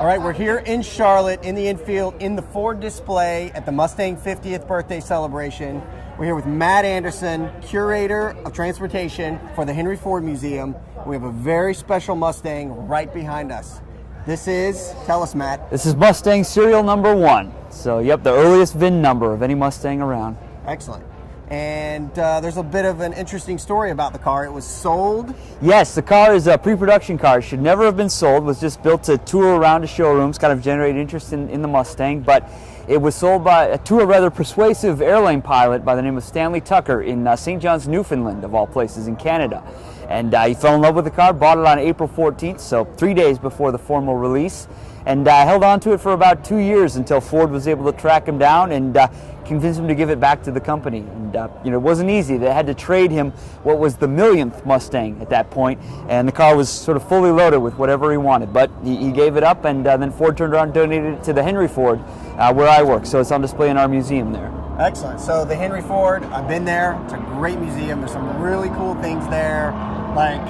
All right, we're here in Charlotte in the infield in the Ford display at the Mustang 50th birthday celebration. We're here with Matt Anderson, curator of transportation for the Henry Ford Museum. We have a very special Mustang right behind us. This is, tell us, Matt. This is Mustang serial number 1. So, yep, the earliest VIN number of any Mustang around. Excellent. And there's a bit of an interesting story about the car. It was sold? Yes, the car is a pre-production car. It should never have been sold. It was just built to tour around to showrooms, kind of generate interest in the Mustang. But it was sold to a rather persuasive airline pilot by the name of Stanley Tucker in St. John's, Newfoundland, of all places, in Canada. And he fell in love with the car, bought it on April 14th, so 3 days before the formal release. And held on to it for about 2 years until Ford was able to track him down and convince him to give it back to the company. And it wasn't easy. They had to trade him what was the millionth Mustang at that point, and the car was sort of fully loaded with whatever he wanted. But he gave it up, and then Ford turned around and donated it to the Henry Ford, where I work. So it's on display in our museum there. Excellent. So the Henry Ford, I've been there. It's a great museum. There's some really cool things there, like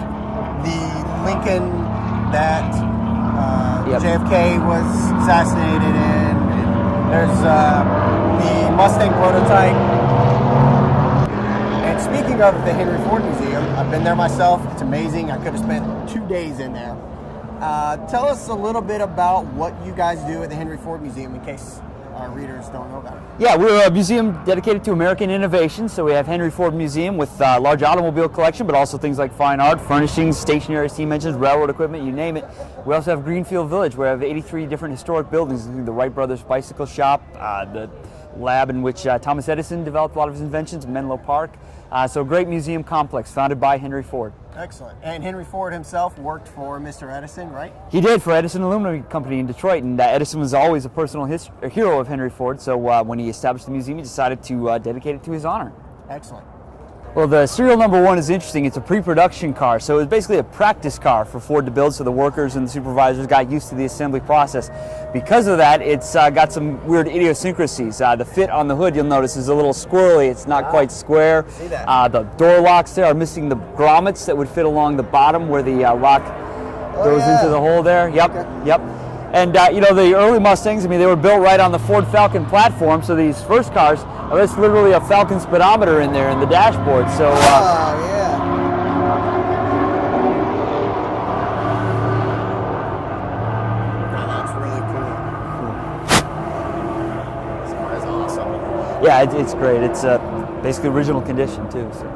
the Lincoln that JFK was assassinated in. There's the Mustang prototype. And speaking of the Henry Ford Museum, I've been there myself. It's amazing. I could have spent 2 days in there. Tell us a little bit about what you guys do at the Henry Ford Museum in case our readers don't know about it. Yeah, we're a museum dedicated to American innovation, so we have Henry Ford Museum with a large automobile collection, but also things like fine art, furnishings, stationery, steam engines, railroad equipment, you name it. We also have Greenfield Village, where we have 83 different historic buildings, including the Wright Brothers Bicycle Shop, the lab in which Thomas Edison developed a lot of his inventions, Menlo Park. So a great museum complex founded by Henry Ford. Excellent. And Henry Ford himself worked for Mr. Edison, right? He did, for Edison Aluminum Company in Detroit, and Edison was always a personal hero of Henry Ford, so when he established the museum, he decided to dedicate it to his honor. Excellent. Well, the serial number 1 is interesting. It's a pre-production car, so it was basically a practice car for Ford to build, so the workers and the supervisors got used to the assembly process. Because of that, it's got some weird idiosyncrasies. The fit on the hood, you'll notice, is a little squirrely. It's not quite square. See that. The door locks there are missing the grommets that would fit along the bottom where the lock goes into the hole there. Yep, okay. Yep. And the early Mustangs, they were built right on the Ford Falcon platform, so these first cars, there's literally a Falcon speedometer in there in the dashboard. So, yeah. That's really cool. This car is awesome. Yeah, it's great. It's basically original condition, too. So.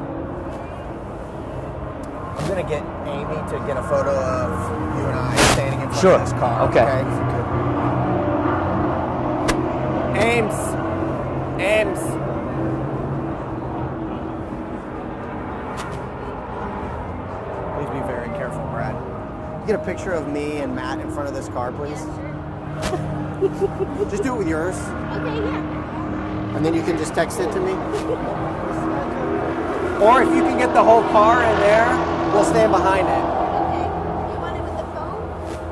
I'm going to get Amy to get a photo of you and I standing in front Sure. of this car. Okay. Ames. Please be very careful, Brad. Get a picture of me and Matt in front of this car, please. Just do it with yours. Okay, yeah. And then you can just text it to me. Or if you can get the whole car in there, we'll stand behind it. Okay. You want it with the phone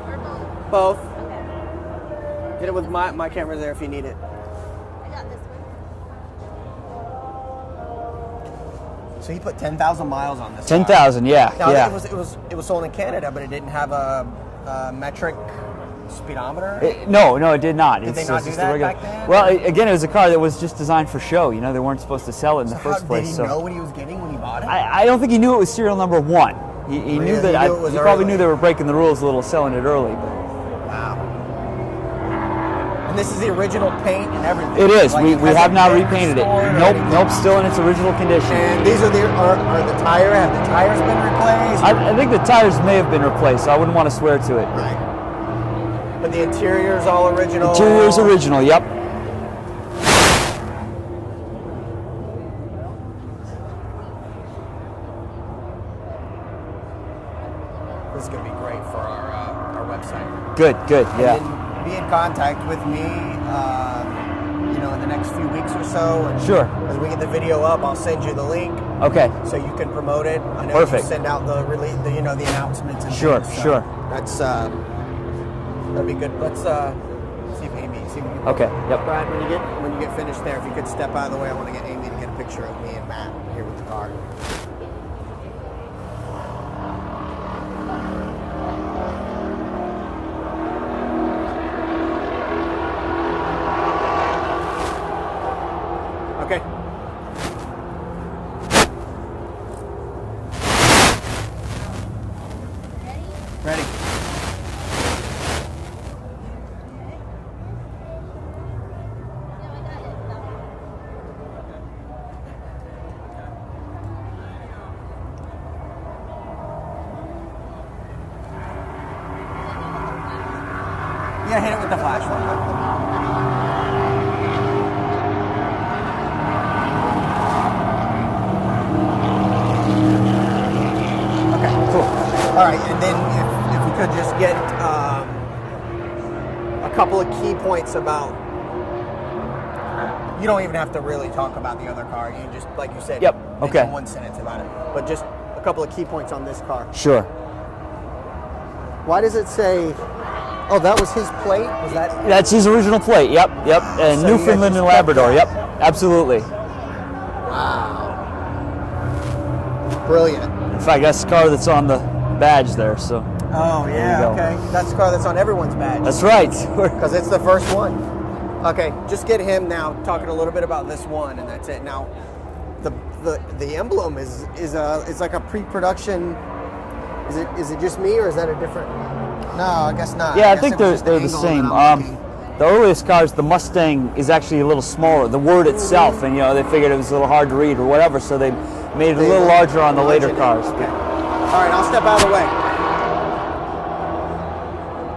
or both? Both. Okay. Get it with my camera there if you need it. I got this one. So he put 10,000 miles on this. 10,000, yeah. Now yeah. it was sold in Canada, but it didn't have a metric speedometer. No, it did not. Did they not do that back then? Well, again, it was a car that was just designed for show. They weren't supposed to sell it in the first place. Did he know what he was getting when he bought it? I don't think he knew it was serial number 1. He knew that. He probably knew they were breaking the rules a little, selling it early. But. Wow. And this is the original paint and everything. It is. We have not repainted it. Nope. Still in its original condition. And these are have the tires been replaced? I think the tires may have been replaced. So I wouldn't want to swear to it. Right. But the interior is all original. Interior is original. Yep. This is going to be great for our website. Good. Yeah. And then be in contact with me, in the next few weeks or so. And Sure. As we get the video up, I'll send you the link. Okay. So you can promote it. I know Perfect. you send out the announcements and Sure. things. So Sure. That's that'd be good. Let's see if Amy. See if we can. Okay. Yep. Brad, when you get finished there, if you could step out of the way, I want to get Amy to get a picture of me and Matt here with the car. Yeah, hit it with the flash one. Okay, cool. All right, and then if we could just get a couple of key points about. You don't even have to really talk about the other car. You just, like you said, mention one sentence about it. But just a couple of key points on this car. Sure. Why does it say? Oh, that was his plate. Was that? That's his original plate. Yep. And So you Newfoundland guys and just Labrador. kept Yep. Absolutely. Wow. Brilliant. In fact, that's the car that's on the badge there. So. Oh yeah. you go. Okay. That's the car that's on everyone's badge. That's right. Because it's the first one. Okay, just get him now talking a little bit about this one, and that's it. Now, the emblem is like a pre-production. Is it just me, or is that a different? No, I guess not. Yeah, I guess think it was they're just the angle same. that I'm looking. The earliest cars, the Mustang is actually a little smaller. The word itself, and they figured it was a little hard to read or whatever, so they made it a little larger on the later cars. Okay. All right, I'll step out of the way.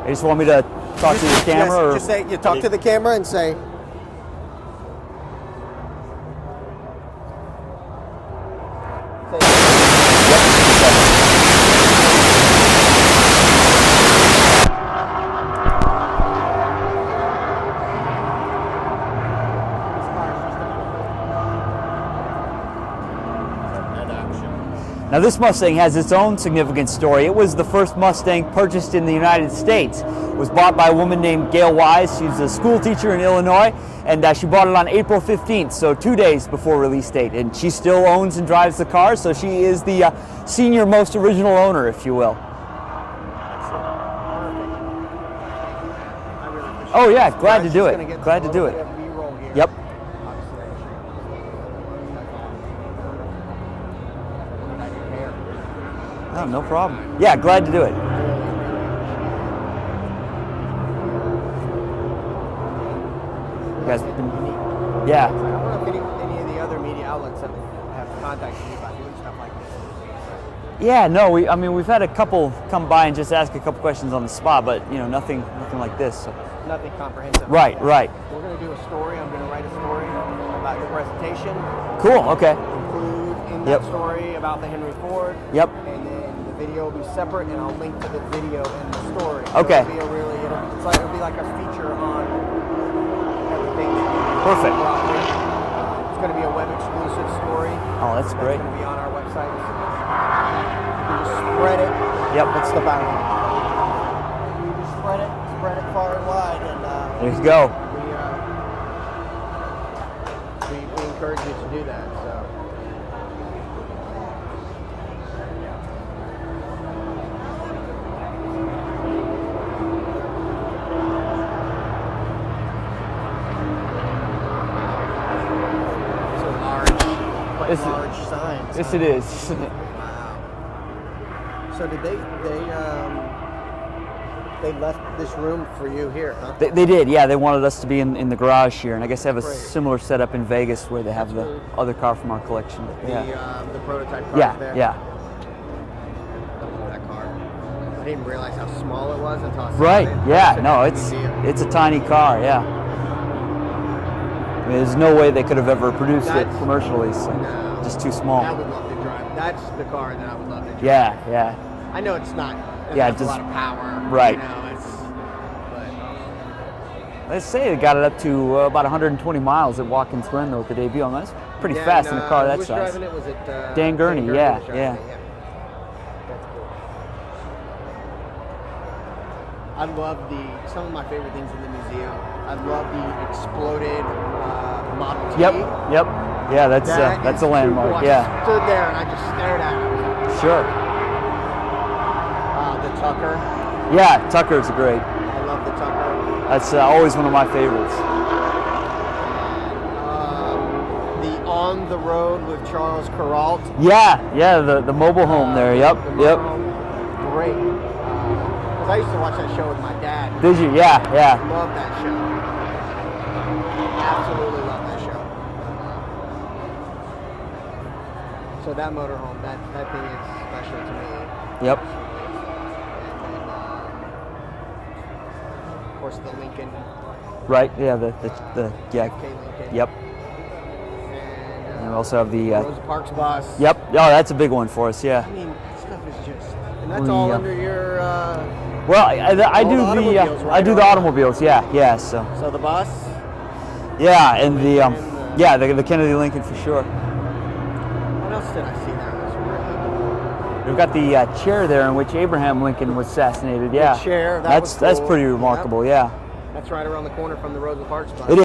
You just want me to talk to the camera? Yes, or? just say you talk to the camera and say. Now this Mustang has its own significant story. It was the first Mustang purchased in the United States. It was bought by a woman named Gail Wise. She's a school teacher in Illinois, and she bought it on April 15th, so 2 days before release date. And she still owns and drives the car, so she is the senior most original owner, if you will. Oh yeah, glad to do it. Glad to do it. Yep. Oh, no problem. Yeah, glad to do it. You guys been, yeah. I don't know if any of the other media outlets have contacted you about doing stuff like this. Yeah, no, we've had a couple come by and just ask a couple questions on the spot, but nothing like this. So. Nothing comprehensive. Right. We're going to do a story. I'm going to write a story about your presentation. Cool. Okay. Include in that story about the Henry Ford. Yep. And then the video will be separate, and I'll link to the video in the story. Okay. So it'll be like a feature on everything. Perfect. It's going to be a web exclusive story. Oh, that's great. It's going to be on our website. You can just spread it. Yep. That's the bounty. You just spread it far and wide, and there you go. We encourage you to do that. So. It's a large signs. Yes, it is. Wow. So did they left this room for you here, huh? They did, yeah. They wanted us to be in the garage here, and I guess they have a similar setup in Vegas where they have the other car from our collection. The prototype car there? Yeah. I love that car. I didn't realize how small it was until I saw Right, it. yeah. No, it's a tiny car, yeah. There's no way they could have ever produced it commercially, so just too small. I would love to drive. That's the car that I would love to drive. Yeah. I know it's not. It has a lot of power. Right. But they say they got it up to about 120 miles at Watkins Glen though at the debut. And that's pretty fast in a car that who was size. driving it? Was it Dan Gurney? Yeah. That's cool. I love some of my favorite things in the museum. I love the exploded Model T. Yep. Yeah, that's a landmark. I stood there and I just stared at it. Sure. The Tucker. Yeah, Tucker's great. I love the Tucker. That's always one of my favorites. The On the Road with Charles Kuralt. Yeah, the mobile home there. Yep. Great. Because I used to watch that show with my dad. Did you? Yeah. Love that show. Absolutely love that show. So that motorhome, that thing is special to me. Yep. Of course, the Lincoln. Right. Yeah. The yeah. JFK Lincoln. Yep. And And we also have the. Rosa Parks bus. Yep. Oh, that's a big one for us. Yeah. I mean, that stuff is just, and that's all under your. Well, I do the the automobiles, right? I do the automobiles. Yeah. Yeah. So. So the bus. Yeah, and the Lincoln, yeah the Kennedy Lincoln for sure. What else did I see there? It was really We've got the chair there in which Abraham Lincoln was assassinated. Yeah. chair. That's was cool. pretty remarkable. Yeah. That's right around the corner from the Rosa Parks bus. It